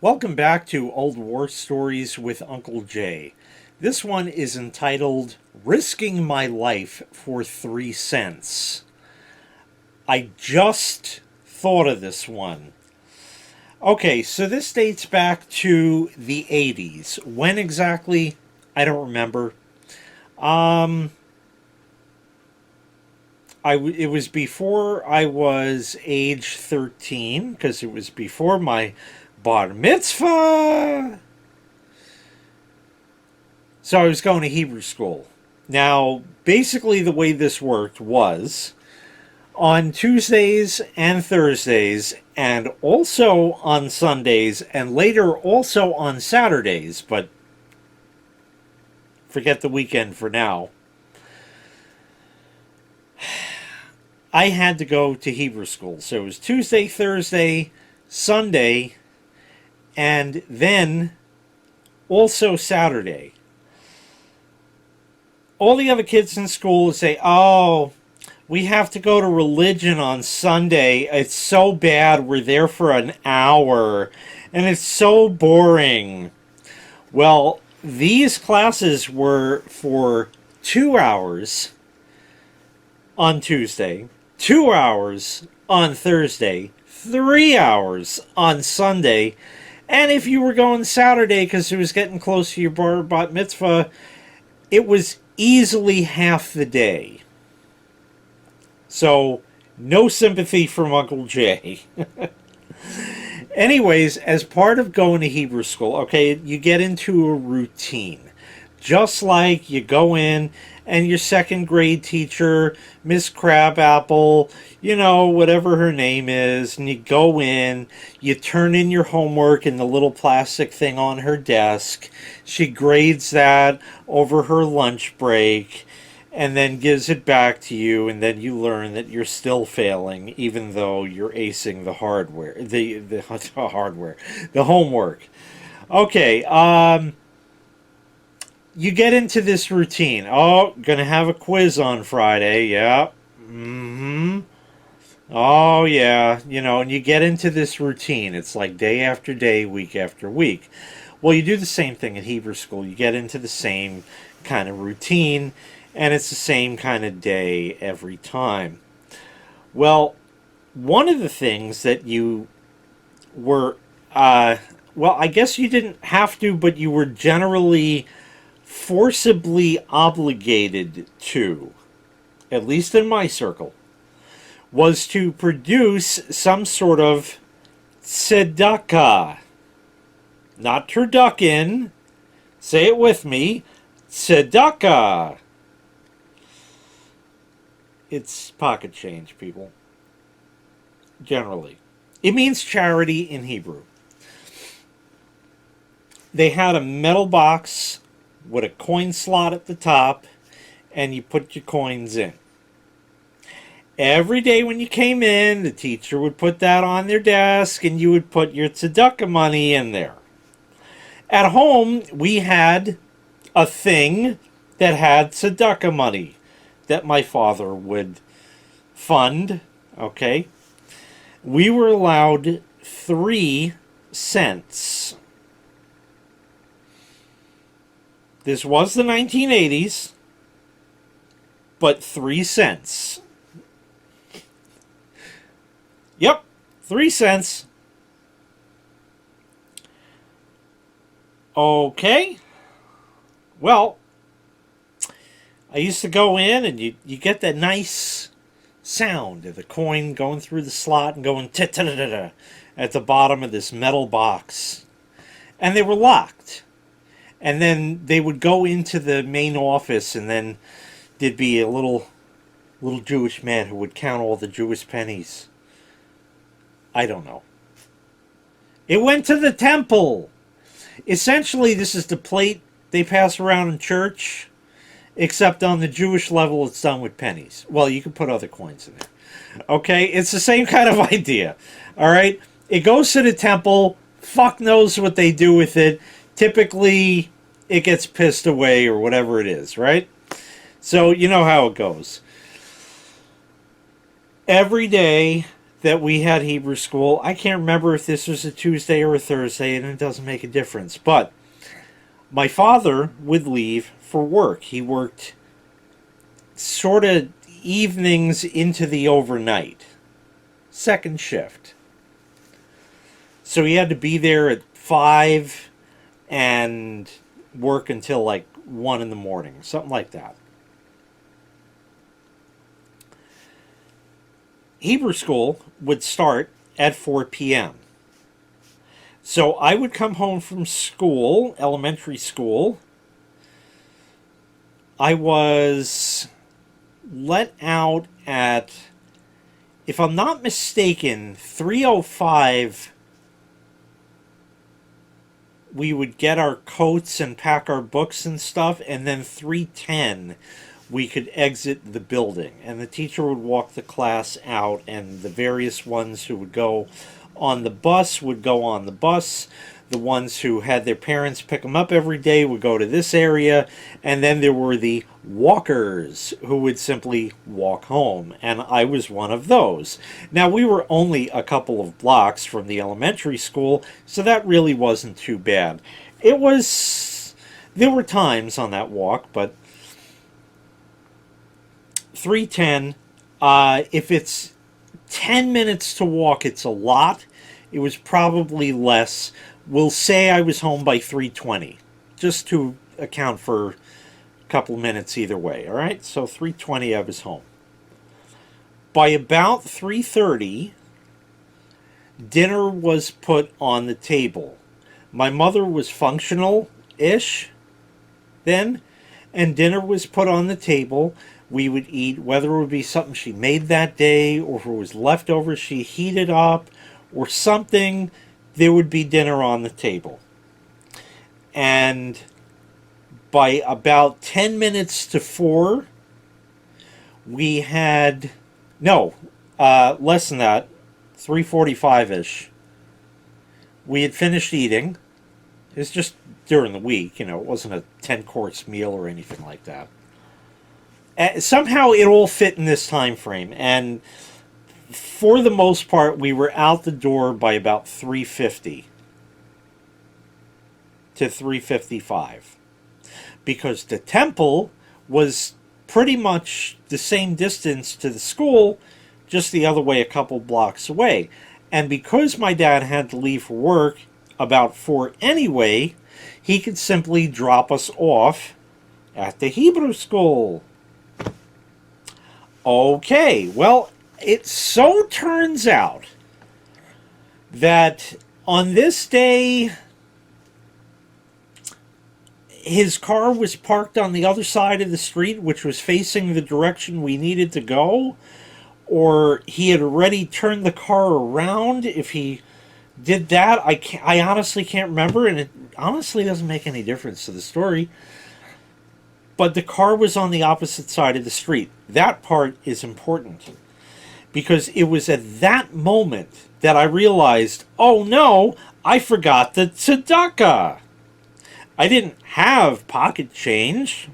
Welcome back to Old War Stories with Uncle Jay. This one is entitled Risking My Life for 3 Cents. I just thought of this one. Okay, so this dates back to the 80s. When exactly? I don't remember. Um, it was before I was age 13, because it was before my bar mitzvah. So I was going to Hebrew school. Now, basically, the way this worked was on Tuesdays and Thursdays, and also on Sundays, and later also on Saturdays, but forget the weekend for now. I had to go to Hebrew school. So it was Tuesday, Thursday, Sunday, and then also Saturday. All the other kids in school would say, "Oh, we have to go to religion on Sunday. It's so bad. We're there for an hour, and it's so boring." Well, these classes were for 2 hours on Tuesday, 2 hours on Thursday, 3 hours on Sunday, and if you were going Saturday because it was getting close to your bat mitzvah, it was easily half the day. So, no sympathy from Uncle Jay. Anyways, as part of going to Hebrew school, okay, you get into a routine. Just like you go in and your second grade teacher, Miss Crabapple, whatever her name is, and you go in, you turn in your homework in the little plastic thing on her desk. She grades that over her lunch break and then gives it back to you, and then you learn that you're still failing even though you're acing the hardware, the hardware, the homework. Okay, you get into this routine. Oh, gonna have a quiz on Friday. Yeah. Mm-hmm. Oh, yeah. And you get into this routine. It's like day after day, week after week. Well, you do the same thing at Hebrew school. You get into the same kind of routine, and it's the same kind of day every time. Well, one of the things that you were, well, I guess you didn't have to, but you were generally forcibly obligated to, at least in my circle, was to produce some sort of tzedakah. Not turducken. Say it with me. Tzedakah. It's pocket change, people. Generally. It means charity in Hebrew. They had a metal box with a coin slot at the top, and you put your coins in. Every day when you came in, the teacher would put that on their desk, and you would put your tzedakah money in there. At home, we had a thing that had tzedakah money that my father would fund, okay? We were allowed 3 cents. This was the 1980s, but 3 cents. Yep, 3 cents. Okay. Well, I used to go in and you get that nice sound of the coin going through the slot and going ta-ta-da-da-da at the bottom of this metal box. And they were locked. And then they would go into the main office, and then there'd be a little Jewish man who would count all the Jewish pennies. I don't know. It went to the temple. Essentially, this is the plate they pass around in church, except on the Jewish level, it's done with pennies. Well, you can put other coins in there. Okay? It's the same kind of idea. All right? It goes to the temple. Fuck knows what they do with it. Typically, it gets pissed away or whatever it is, right? So, you know how it goes. Every day, that we had Hebrew school. I can't remember if this was a Tuesday or a Thursday, and it doesn't make a difference. But my father would leave for work. He worked sort of evenings into the overnight, second shift. So he had to be there at 5 and work until like 1 in the morning, something like that. Hebrew school would start at 4 p.m. So I would come home from school, elementary school. I was let out at, if I'm not mistaken, 3:05. We would get our coats and pack our books and stuff, and then 3:10 we could exit the building, and the teacher would walk the class out, and the various ones who would go on the bus would go on the bus. The ones who had their parents pick them up every day would go to this area, and then there were the walkers who would simply walk home, and I was one of those. Now, we were only a couple of blocks from the elementary school, so that really wasn't too bad. There were times on that walk, but 3:10, if it's 10 minutes to walk, it's a lot. It was probably less. We'll say I was home by 3:20, just to account for a couple minutes either way, all right? So 3:20 I was home. By about 3:30, dinner was put on the table. My mother was functional-ish then, and dinner was put on the table. We would eat, whether it would be something she made that day, or if it was leftovers she heated up, or something, there would be dinner on the table. And by about 10 minutes to 4, we had, no, less than that, 3:45-ish, we had finished eating. It was just during the week, it wasn't a 10-course meal or anything like that. Somehow it all fit in this time frame, and for the most part, we were out the door by about 3:50 to 3:55, because the temple was pretty much the same distance to the school, just the other way, a couple blocks away. And because my dad had to leave for work about 4 anyway, he could simply drop us off at the Hebrew school. Okay, well, it so turns out that on this day, his car was parked on the other side of the street, which was facing the direction we needed to go, or he had already turned the car around. If he did that, I honestly can't remember, and it honestly doesn't make any difference to the story. But the car was on the opposite side of the street. That part is important, because it was at that moment that I realized, oh no, I forgot the tzedakah. I didn't have pocket change.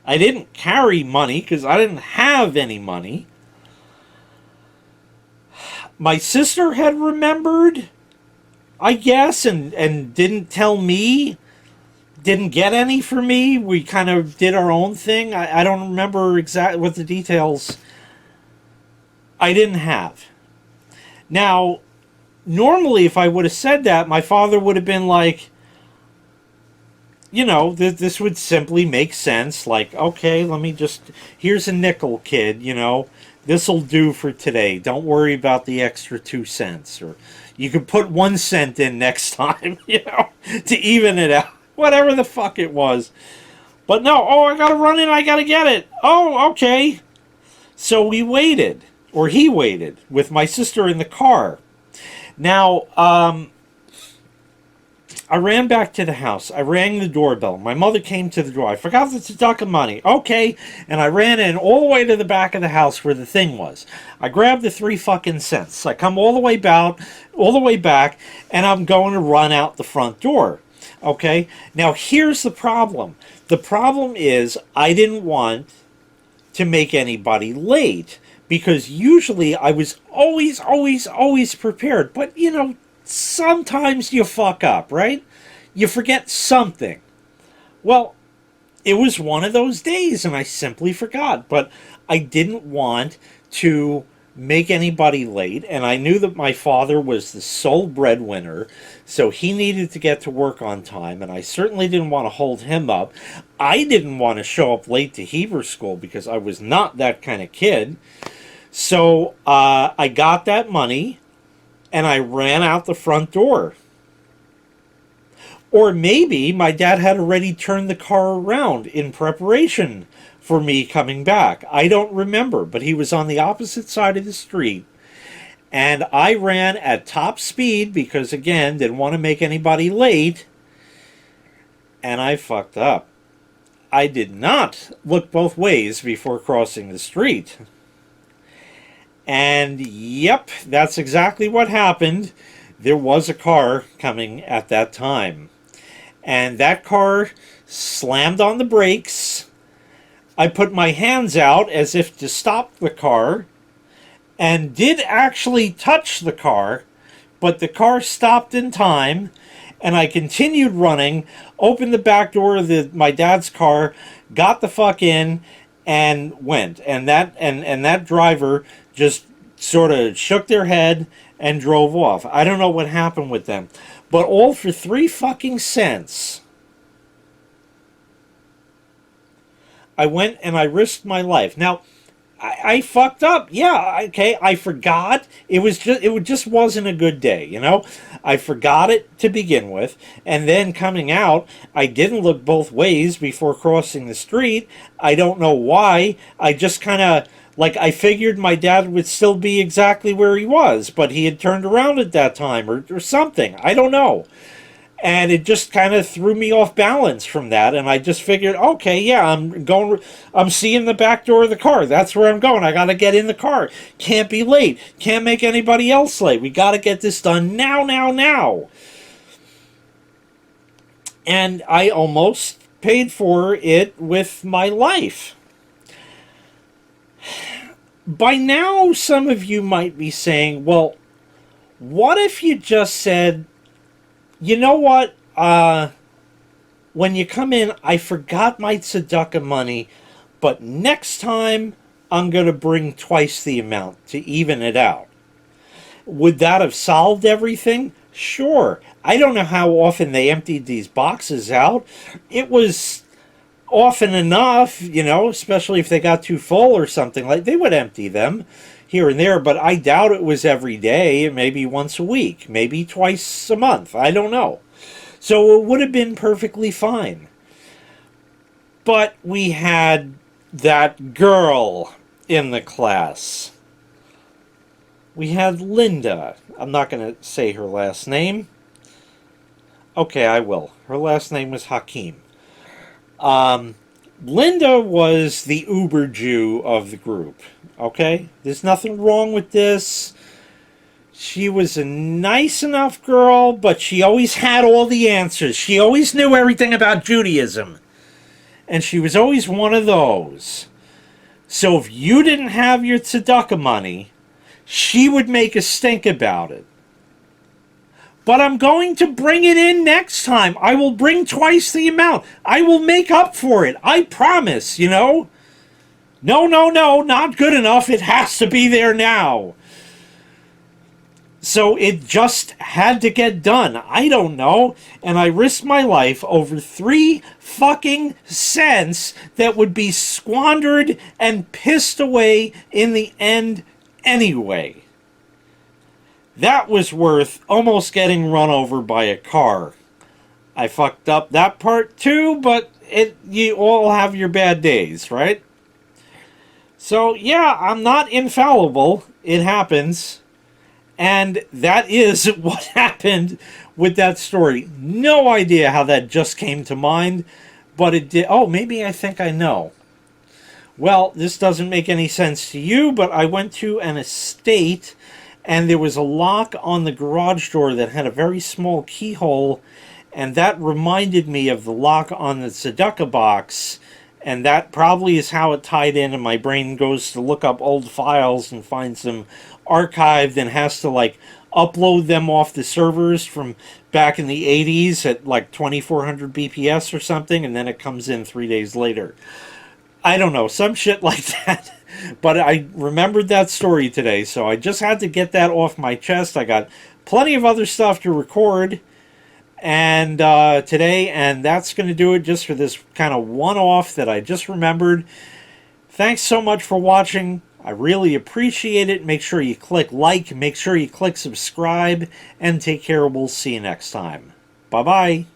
I didn't carry money because I didn't have any money. My sister had remembered, I guess, and didn't tell me. Didn't get any for me. We kind of did our own thing. I don't remember exactly what the details I didn't have. Now, normally if I would have said that, my father would have been like, this would simply make sense. Like, okay, here's a nickel, kid, this'll do for today. Don't worry about the extra 2 cents. Or you could put 1 cent in next time, to even it out. Whatever the fuck it was. But no, I gotta run in, I gotta get it. Oh, okay. So we waited, or he waited, with my sister in the car. Now, I ran back to the house. I rang the doorbell. My mother came to the door. I forgot the tzedakah money. Okay. And I ran in all the way to the back of the house where the thing was. I grabbed the 3 fucking cents. I come all the way back, and I'm going to run out the front door. Okay, now here's the problem. The problem is I didn't want to make anybody late, because usually I was always prepared. But, sometimes you fuck up, right? You forget something. Well, it was one of those days and I simply forgot. But I didn't want to make anybody late, and I knew that my father was the sole breadwinner, so he needed to get to work on time, and I certainly didn't want to hold him up. I didn't want to show up late to Hebrew school because I was not that kind of kid. So I got that money and I ran out the front door. Or maybe my dad had already turned the car around in preparation for me coming back. I don't remember, but he was on the opposite side of the street. And I ran at top speed because, again, didn't want to make anybody late. And I fucked up. I did not look both ways before crossing the street. And yep, that's exactly what happened. There was a car coming at that time. And that car slammed on the brakes. I put my hands out as if to stop the car and did actually touch the car, but the car stopped in time and I continued running, opened the back door of my dad's car, got the fuck in and went. And that driver just sort of shook their head and drove off. I don't know what happened with them. But all for 3 fucking cents. I went and I risked my life. Now, I fucked up. Yeah, okay, I forgot. It just wasn't a good day, I forgot it to begin with, and then coming out, I didn't look both ways before crossing the street. I don't know why. I just kind of I figured my dad would still be exactly where he was, but he had turned around at that time or something. I don't know. And it just kind of threw me off balance from that. And I just figured, okay, yeah, I'm seeing the back door of the car. That's where I'm going. I got to get in the car. Can't be late. Can't make anybody else late. We got to get this done now. And I almost paid for it with my life. By now, some of you might be saying, well, what if you just said, you know what, when you come in, I forgot my tzedakah money, but next time I'm going to bring twice the amount to even it out. Would that have solved everything? Sure. I don't know how often they emptied these boxes out. It was often enough, especially if they got too full or something, they would empty them here and there, but I doubt it was every day, maybe once a week, maybe twice a month, I don't know. So it would have been perfectly fine. But we had that girl in the class. We had Linda. I'm not going to say her last name. Okay, I will. Her last name was Hakeem. Linda was the Uber Jew of the group. Okay? There's nothing wrong with this. She was a nice enough girl, but she always had all the answers. She always knew everything about Judaism. And she was always one of those. So if you didn't have your tzedakah money, she would make a stink about it. But I'm going to bring it in next time. I will bring twice the amount. I will make up for it. I promise, No, not good enough. It has to be there now. So it just had to get done. I don't know. And I risked my life over 3 fucking cents that would be squandered and pissed away in the end anyway. That was worth almost getting run over by a car. I fucked up that part too, but you all have your bad days, right? So yeah, I'm not infallible. It happens. And that is what happened with that story. No idea how that just came to mind, but it did. Oh, maybe I think I know. Well, this doesn't make any sense to you, but I went to an estate and there was a lock on the garage door that had a very small keyhole, and that reminded me of the lock on the tzedakah box, And that probably is how it tied in, and my brain goes to look up old files and finds them archived and has to like upload them off the servers from back in the 80s at like 2400 bps or something, and then it comes in 3 days later. I don't know, some shit like that. But I remembered that story today, so I just had to get that off my chest. I got plenty of other stuff to record and today, and that's going to do it just for this kind of one-off that I just remembered. Thanks so much for watching. I really appreciate it. Make sure you click like, make sure you click subscribe, and take care. We'll see you next time. Bye-bye.